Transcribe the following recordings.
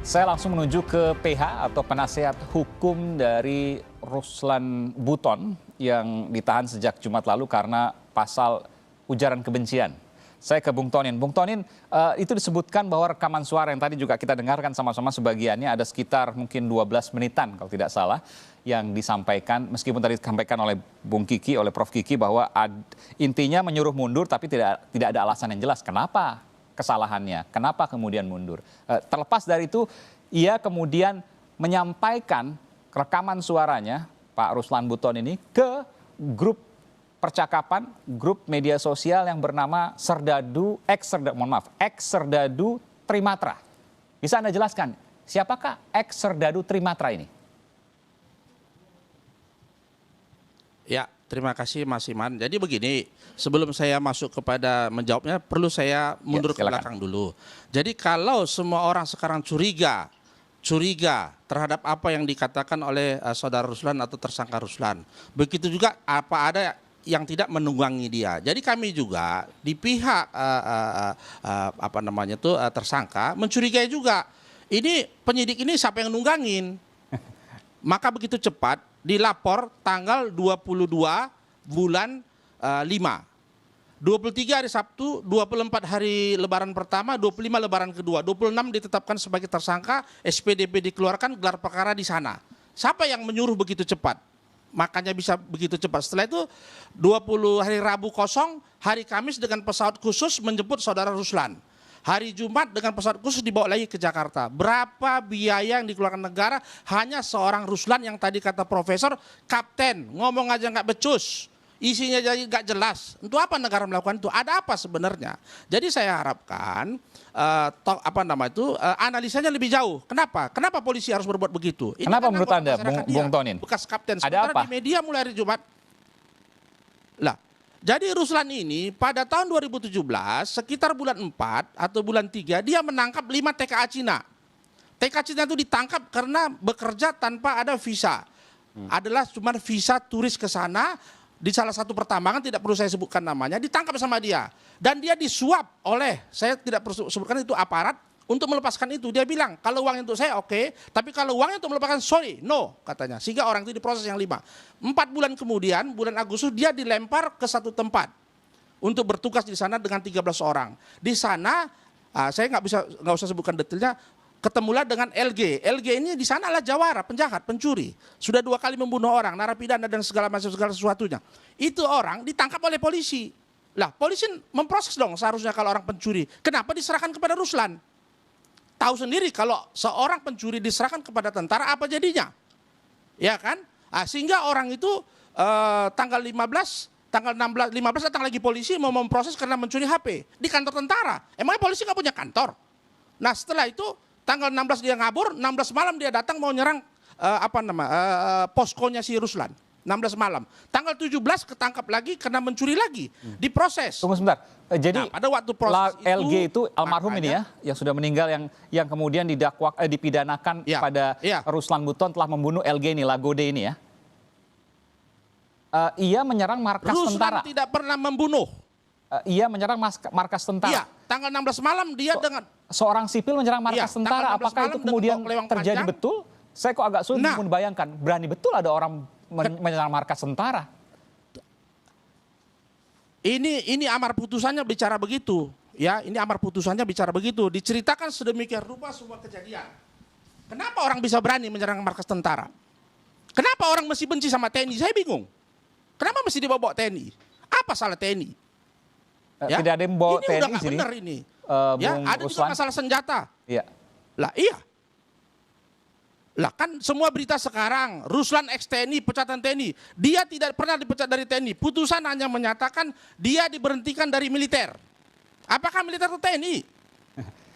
Saya langsung menuju ke PH atau penasehat hukum dari Ruslan Buton yang ditahan sejak Jumat lalu karena pasal ujaran kebencian. Saya ke Bung Tonin. Bung Tonin, itu disebutkan bahwa rekaman suara yang tadi juga kita dengarkan sama-sama sebagiannya ada sekitar mungkin 12 menitan kalau tidak salah yang disampaikan, meskipun tadi disampaikan oleh Bung Kiki, oleh Prof Kiki bahwa intinya menyuruh mundur tapi tidak ada alasan yang jelas. Kenapa kesalahannya? Kenapa kemudian mundur? Terlepas dari itu, ia kemudian menyampaikan rekaman suaranya Pak Ruslan Buton ini ke grup percakapan, grup media sosial yang bernama Serdadu, ex-Serdadu Trimatra. Bisa Anda jelaskan, siapakah ex-Serdadu Trimatra ini? Ya, terima kasih Mas Iman. Jadi begini, sebelum saya masuk kepada menjawabnya, perlu saya mundur ke belakang dulu. Jadi kalau semua orang sekarang curiga terhadap apa yang dikatakan oleh saudara Ruslan atau tersangka Ruslan, begitu juga apa ada yang tidak menunggangi dia. Jadi kami juga di pihak tersangka mencurigai juga. Ini penyidik ini siapa yang nunggangin? Maka begitu cepat dilapor tanggal 22 bulan 5. 23 hari Sabtu, 24 hari lebaran pertama, 25 lebaran kedua, 26 ditetapkan sebagai tersangka, SPDP dikeluarkan, gelar perkara di sana. Siapa yang menyuruh begitu cepat? Makanya bisa begitu cepat. Setelah itu 20 hari Rabu kosong, hari Kamis dengan pesawat khusus menjemput saudara Ruslan. Hari Jumat dengan pesawat khusus dibawa lagi ke Jakarta. Berapa biaya yang dikeluarkan negara hanya seorang Ruslan yang tadi kata profesor, kapten, ngomong aja nggak becus. Isinya jadi nggak jelas. Untuk apa negara melakukan itu? Ada apa sebenarnya? Jadi saya harapkan analisanya lebih jauh. Kenapa? Kenapa polisi harus berbuat begitu? Ini kenapa menurut Anda, Bung Tonin? Bekas kapten. Ada apa? Di media mulai hari Jumat. Lah, jadi Ruslan ini pada tahun 2017 sekitar bulan 4 atau bulan 3 dia menangkap 5 TKA Cina. TKA Cina itu ditangkap karena bekerja tanpa ada visa. Adalah cuma visa turis ke sana. Di salah satu pertambangan, tidak perlu saya sebutkan namanya, ditangkap sama dia. Dan dia disuap oleh, saya tidak perlu sebutkan itu aparat, untuk melepaskan itu. Dia bilang, kalau uang untuk saya oke, tapi kalau uangnya untuk melepaskan, sorry, no, katanya. Sehingga orang itu diproses yang 5. 4 bulan kemudian, bulan Agustus, dia dilempar ke satu tempat untuk bertugas di sana dengan 13 orang. Di sana, saya nggak usah sebutkan detailnya, ketemulah dengan LG. LG ini di sana adalah jawara, penjahat, pencuri. Sudah 2 kali membunuh orang, narapidana dan segala sesuatunya. Itu orang ditangkap oleh polisi. Lah, polisi memproses dong seharusnya kalau orang pencuri. Kenapa diserahkan kepada Ruslan? Tahu sendiri kalau seorang pencuri diserahkan kepada tentara apa jadinya? Ya kan? Sehingga orang itu tanggal 15 datang lagi polisi mau memproses karena mencuri HP di kantor tentara. Emangnya polisi nggak punya kantor? Nah, setelah itu tanggal 16 dia ngabur, 16 malam dia datang mau nyerang poskonya si Ruslan. 16 malam. Tanggal 17 ketangkap lagi karena mencuri lagi. Diproses. Tunggu sebentar. Jadi pada waktu proses LG itu almarhum ini ya, yang sudah meninggal yang kemudian dipidanakan pada Ruslan Buton telah membunuh LG ini, Lagode ini ya. Ia menyerang markas tentara. Ruslan tidak pernah membunuh. Ia menyerang markas tentara. Iya, tanggal 16 malam dia dengan seorang sipil menyerang markas tentara. Apakah itu kemudian terjadi betul? Saya kok agak sulit membayangkan. Berani betul ada orang menyerang markas tentara. Ini amar putusannya bicara begitu. Ya, ini amar putusannya bicara begitu. Diceritakan sedemikian rupa semua kejadian. Kenapa orang bisa berani menyerang markas tentara? Kenapa orang mesti benci sama TNI? Saya bingung. Kenapa mesti dibawa TNI? Apa salah TNI? Ya? Tidak ada yang bawa ini TNI udah nggak benar ini. Ada juga masalah senjata. Iya. Lah iya. Lah kan semua berita sekarang, Ruslan ex TNI, pecatan TNI. Dia tidak pernah dipecat dari TNI. Putusan hanya menyatakan dia diberhentikan dari militer. Apakah militer itu TNI?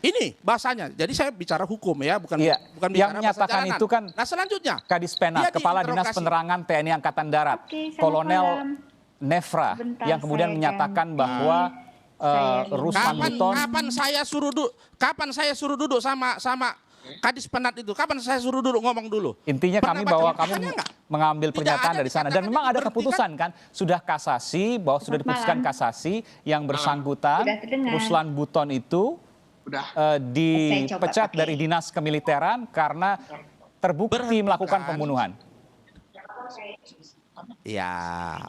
Ini bahasanya. Jadi saya bicara hukum ya, bukan bicara yang menyatakan bahasa itu kan. Nah selanjutnya, Kadis Penat, Kepala Dinas Penerangan TNI Angkatan Darat, Kolonel Nefra, yang kemudian menyatakan bahwa Ruslan Buton. Kapan saya suruh duduk sama Kadis Penat itu? Kapan saya suruh duduk ngomong dulu? Intinya kami bahwa kamu mengambil pernyataan dari sana. Dan memang ada keputusan kan, sudah kasasi, bahwa sudah diputuskan kasasi yang bersangkutan, Ruslan Buton itu Udah. dipecat dari dinas kemiliteran karena terbukti melakukan pembunuhan. Ya,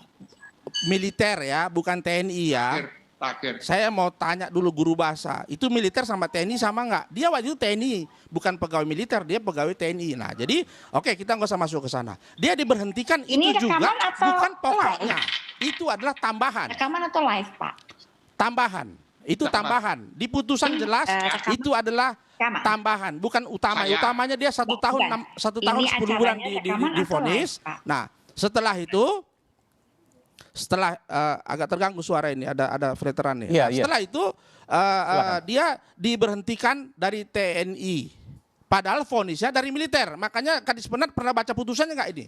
militer ya, bukan TNI ya. Terakhir. Saya mau tanya dulu guru bahasa, itu militer sama TNI sama nggak? Dia waktu itu TNI, bukan pegawai militer, dia pegawai TNI. Nah, jadi oke, kita nggak usah masuk ke sana. Dia diberhentikan Ini itu juga rekaman atau bukan pokoknya. live? Itu adalah tambahan. Rekaman atau live, Pak? Tambahan. Itu tambahan. Di putusan jelas rekaman. itu adalah Rekaman. tambahan, bukan utama. Saya- Utamanya dia satu tahun bukan. 10 bulan Ini acaranya rekaman atau divonis. live, Pak? Nah, setelah itu agak terganggu suara ini, ada veteran nih. Iya, Nah, iya. setelah itu dia diberhentikan dari TNI. Padahal vonisnya dari militer. Makanya Kadis Penat pernah baca putusannya nggak ini?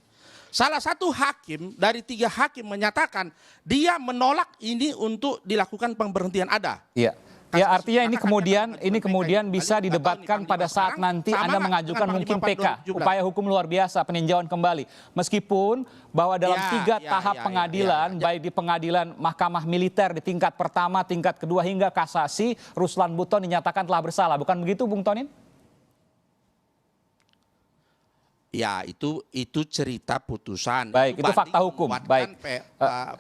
Salah satu hakim dari 3 hakim menyatakan dia menolak ini untuk dilakukan pemberhentian ada. Iya. Ya, artinya ini Maka kemudian kami akan ini kemudian menyampaikan. bisa Lalu kita didebatkan tahu nih, pada Panglima saat sekarang nanti sama Anda nggak mengajukan dengan mungkin Panglima PK, 2017? upaya hukum luar biasa peninjauan kembali. Meskipun bahwa dalam Ya, 3 ya, tahap ya, pengadilan, ya, ya. baik di pengadilan mahkamah militer di tingkat pertama, tingkat kedua hingga kasasi, Ruslan Buton dinyatakan telah bersalah. Bukan begitu, Bung Tonin? Ya, itu cerita putusan. Baik, itu fakta banding hukum. menguatkan Baik.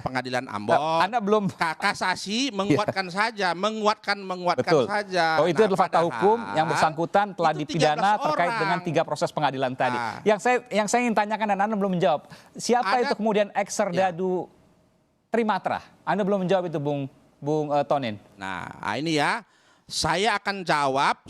Pengadilan Ambon. Anda belum Kasasi menguatkan saja, menguatkan betul. saja. Oh, itu Nah, adalah fakta padahal hukum yang bersangkutan telah itu dipidana 13 terkait orang. dengan 3 proses pengadilan tadi. Nah. Yang saya ingin tanyakan dan Anda belum menjawab. Siapa Ada- itu kemudian ex-Serdadu Trimatra? Anda belum menjawab itu, Bung Tonin. Nah, ini ya. Saya akan jawab,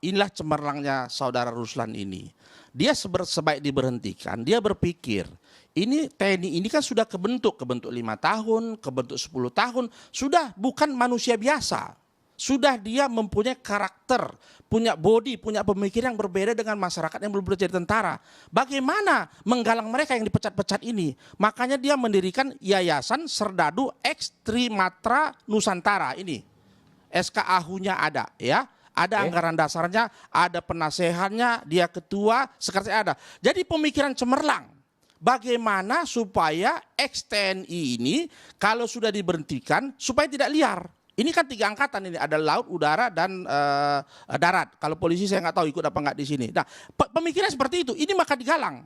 inilah cemerlangnya saudara Ruslan ini. Dia sebaik diberhentikan, dia berpikir, ini TNI ini kan sudah kebentuk 5 tahun, kebentuk 10 tahun, sudah bukan manusia biasa. Sudah dia mempunyai karakter, punya body, punya pemikiran yang berbeda dengan masyarakat yang belum jadi tentara. Bagaimana menggalang mereka yang dipecat-pecat ini? Makanya dia mendirikan Yayasan Serdadu Ex Trimatra Nusantara ini. SKAHU-nya ada ya. Ada anggaran dasarnya, ada penasehatnya, dia ketua, sekretaris ada. Jadi pemikiran cemerlang. Bagaimana supaya ex-TNI ini kalau sudah diberhentikan supaya tidak liar. Ini kan 3 angkatan ini, ada laut, udara, dan darat. Kalau polisi saya nggak tahu ikut apa nggak di sini. Nah, pemikiran seperti itu, ini maka digalang.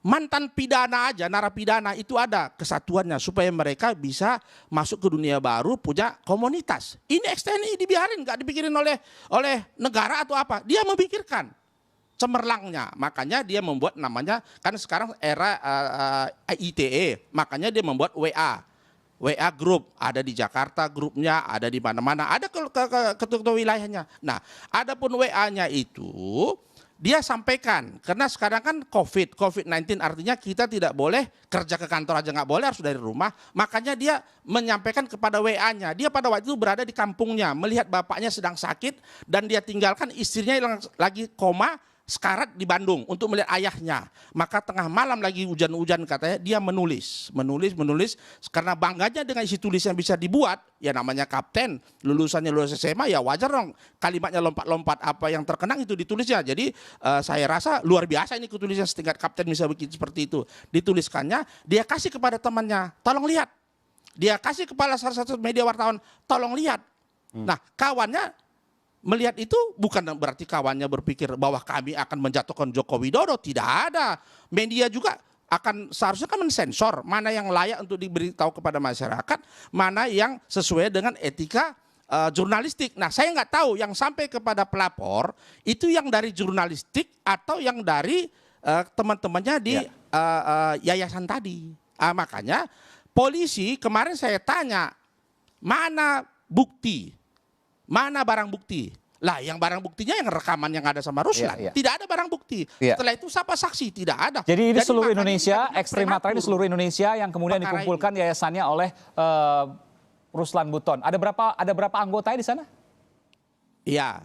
Mantan pidana aja, narapidana itu ada kesatuannya supaya mereka bisa masuk ke dunia baru, punya komunitas. Ini ex-TNI dibiarin, nggak dipikirin oleh negara atau apa. Dia memikirkan cemerlangnya, makanya dia membuat namanya, kan sekarang era ITE, makanya dia membuat WA Group, ada di Jakarta grupnya, ada di mana-mana, ada ketua wilayahnya. Nah, adapun WA-nya itu dia sampaikan, karena sekarang kan COVID-19 artinya kita tidak boleh kerja ke kantor aja nggak boleh, harus dari rumah. Makanya dia menyampaikan kepada WA-nya. Dia pada waktu itu berada di kampungnya, melihat bapaknya sedang sakit dan dia tinggalkan istrinya yang lagi koma, sekarat di Bandung untuk melihat ayahnya. Maka tengah malam lagi hujan-hujan katanya dia menulis karena bangganya dengan isi tulis yang bisa dibuat. Ya namanya kapten, lulus SMA ya wajar dong kalimatnya lompat-lompat, apa yang terkenang itu ditulisnya. Jadi saya rasa luar biasa ini ketulisan setingkat kapten bisa begitu seperti itu. Dituliskannya, dia kasih kepada temannya, tolong lihat. Dia kasih kepada salah satu media wartawan, tolong lihat. Nah, kawannya melihat itu bukan berarti kawannya berpikir bahwa kami akan menjatuhkan Joko Widodo. Tidak ada. Media juga seharusnya kan mensensor mana yang layak untuk diberitahu kepada masyarakat, mana yang sesuai dengan etika jurnalistik. Nah, saya nggak tahu yang sampai kepada pelapor itu yang dari jurnalistik atau yang dari teman-temannya di yayasan tadi. Makanya polisi kemarin saya tanya, mana bukti? Mana barang bukti? Lah, yang barang buktinya yang rekaman yang ada sama Ruslan. Iya, iya. Tidak ada barang bukti. Iya. Setelah itu siapa saksi? Tidak ada. Jadi ini seluruh makanya Indonesia, kita bilang Ekstrim Matra ini prematur. seluruh Indonesia yang kemudian Perkara dikumpulkan yayasannya oleh Ruslan Buton. Ada berapa anggotanya di sana? Iya.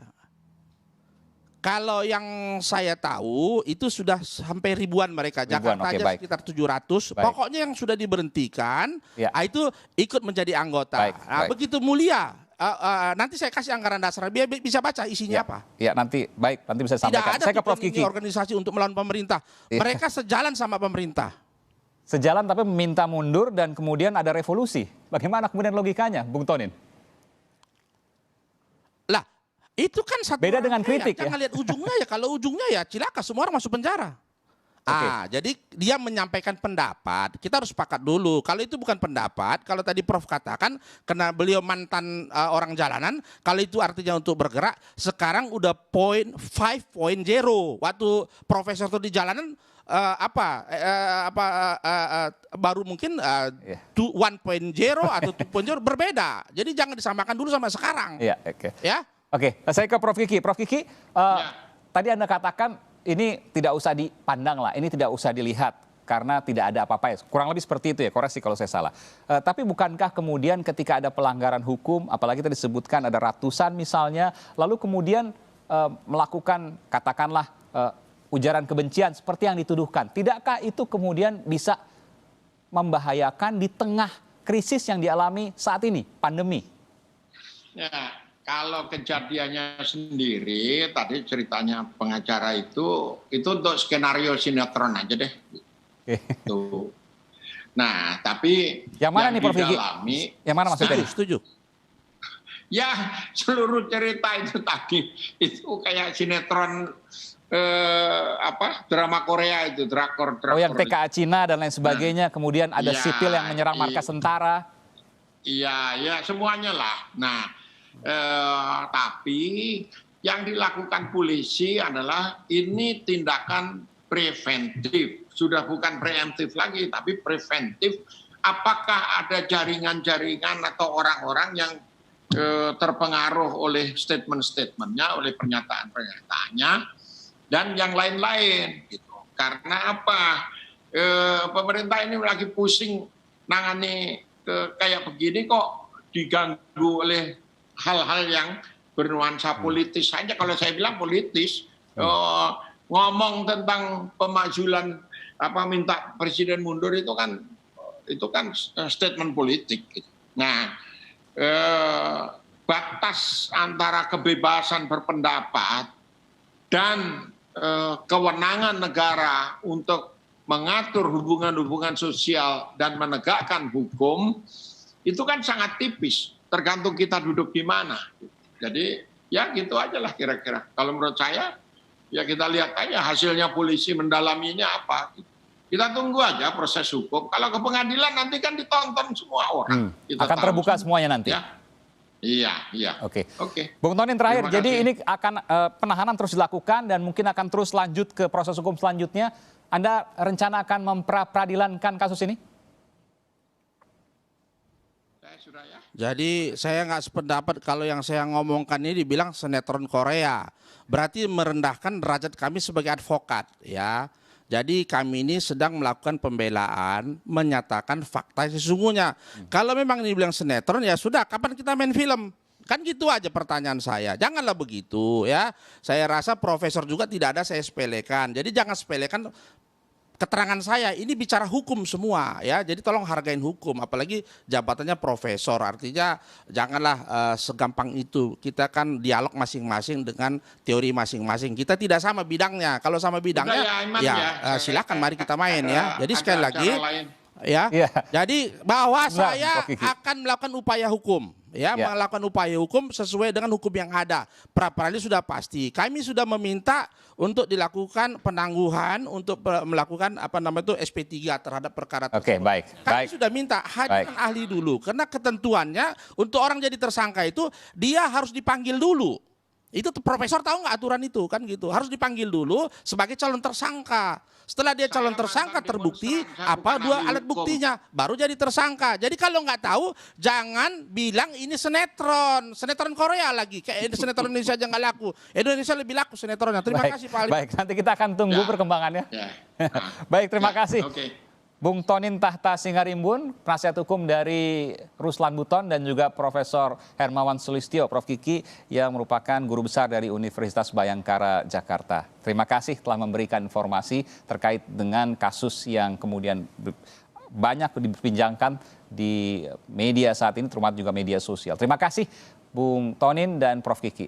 Kalau yang saya tahu itu sudah sampai ribuan mereka. Ribuan, Jakarta oke, aja baik. sekitar 700. Baik. Pokoknya yang sudah diberhentikan, Ya. itu ikut menjadi anggota. Baik, Nah, baik. begitu mulia. Nanti saya kasih anggaran dasar, biar bisa baca isinya apa. Ya, nanti bisa Tidak sampaikan. ada Saya ke Prof ini Kiki. organisasi untuk melawan pemerintah. Iya. Mereka sejalan sama pemerintah. Sejalan tapi meminta mundur dan kemudian ada revolusi. Bagaimana kemudian logikanya, Bung Tonin? Lah, Itu kan satu Beda orang dengan kaya. kritik, ya? Jangan lihat ujungnya ya. Kalau ujungnya ya cilaka, semua orang masuk penjara. Jadi dia menyampaikan pendapat, kita harus sepakat dulu. Kalau itu bukan pendapat, kalau tadi Prof katakan karena beliau mantan orang jalanan, kalau itu artinya untuk bergerak, sekarang udah 5.0. Waktu profesor itu di jalanan baru mungkin 1.0 atau 2.0 berbeda. Jadi jangan disamakan dulu sama sekarang. Iya, oke. Ya. Oke, saya ke Prof Kiki. Prof Kiki, tadi Anda katakan ini tidak usah dipandang lah, ini tidak usah dilihat karena tidak ada apa-apa ya. Kurang lebih seperti itu ya, koreksi kalau saya salah. Tapi bukankah kemudian ketika ada pelanggaran hukum, apalagi tadi disebutkan ada ratusan misalnya, lalu kemudian melakukan katakanlah ujaran kebencian seperti yang dituduhkan, tidakkah itu kemudian bisa membahayakan di tengah krisis yang dialami saat ini, pandemi? Ya. Kalau kejadiannya sendiri, tadi ceritanya pengacara itu untuk skenario sinetron aja deh. Tuh. Nah, tapi yang mana nih Prof Kiki? Yang mana maksudnya? Setuju. Ya, seluruh cerita itu tadi itu kayak sinetron drama Korea itu, drakor. Oh, yang TKA Cina dan lain sebagainya, kemudian ada sipil yang menyerang markas tentara. Iya, semuanya lah. Nah, tapi yang dilakukan polisi adalah ini tindakan preventif, sudah bukan preemptif lagi, tapi preventif. Apakah ada jaringan-jaringan atau orang-orang yang terpengaruh oleh statement-statementnya, oleh pernyataan-pernyataannya, dan yang lain-lain, gitu. Karena apa? Pemerintah ini lagi pusing nangani kayak begini kok diganggu oleh hal-hal yang bernuansa politis saja. Kalau saya bilang politis, ngomong tentang pemakzulan minta presiden mundur itu kan statement politik. Gitu. Nah, batas antara kebebasan berpendapat dan kewenangan negara untuk mengatur hubungan-hubungan sosial dan menegakkan hukum itu kan sangat tipis. Tergantung kita duduk di mana. Jadi ya gitu aja lah kira-kira. Kalau menurut saya ya kita lihat aja hasilnya polisi mendalaminya apa. Kita tunggu aja proses hukum. Kalau ke pengadilan nanti kan ditonton semua orang. Akan terbuka semuanya nanti. Ya. Iya. Oke. Bung Tonin terakhir, jadi ini akan penahanan terus dilakukan dan mungkin akan terus lanjut ke proses hukum selanjutnya. Anda rencana akan memperadilankan kasus ini? Jadi saya nggak sependapat kalau yang saya ngomongkan ini dibilang sinetron Korea. Berarti merendahkan derajat kami sebagai advokat, ya. Jadi kami ini sedang melakukan pembelaan, menyatakan fakta sesungguhnya. Kalau memang ini bilang sinetron, ya sudah, kapan kita main film? Kan gitu aja pertanyaan saya. Janganlah begitu, ya. Saya rasa profesor juga tidak ada saya sepelekan. Jadi jangan sepelekan keterangan saya, ini bicara hukum semua, ya. Jadi tolong hargain hukum, apalagi jabatannya profesor. Artinya janganlah segampang itu. Kita kan dialog masing-masing dengan teori masing-masing. Kita tidak sama bidangnya. Kalau sama bidangnya, silakan mari kita main, ya. Jadi sekali lagi, ya. Jadi bahwa saya akan melakukan upaya hukum. Melakukan upaya hukum sesuai dengan hukum yang ada. Pra-peradilan sudah pasti. Kami sudah meminta untuk dilakukan penangguhan untuk melakukan SP3 terhadap perkara tersebut. Oke, baik. Kami sudah minta hadirkan ahli dulu karena ketentuannya untuk orang jadi tersangka itu dia harus dipanggil dulu. Itu profesor tahu nggak aturan itu kan gitu. Harus dipanggil dulu sebagai calon tersangka. Setelah dia calon tersangka terbukti dua alat buktinya baru jadi tersangka. Jadi kalau nggak tahu jangan bilang ini sinetron Korea lagi. Kayak sinetron Indonesia aja nggak laku. Indonesia lebih laku sinetronnya. Terima kasih Pak Ali. Baik, nanti kita akan tunggu perkembangannya. Baik, terima kasih. Bung Tonin Tahta Singarimbun, penasihat hukum dari Ruslan Buton dan juga Profesor Hermawan Sulistyo, Prof Kiki yang merupakan guru besar dari Universitas Bhayangkara Jakarta. Terima kasih telah memberikan informasi terkait dengan kasus yang kemudian banyak diperbincangkan di media saat ini, terutama juga media sosial. Terima kasih Bung Tonin dan Prof Kiki.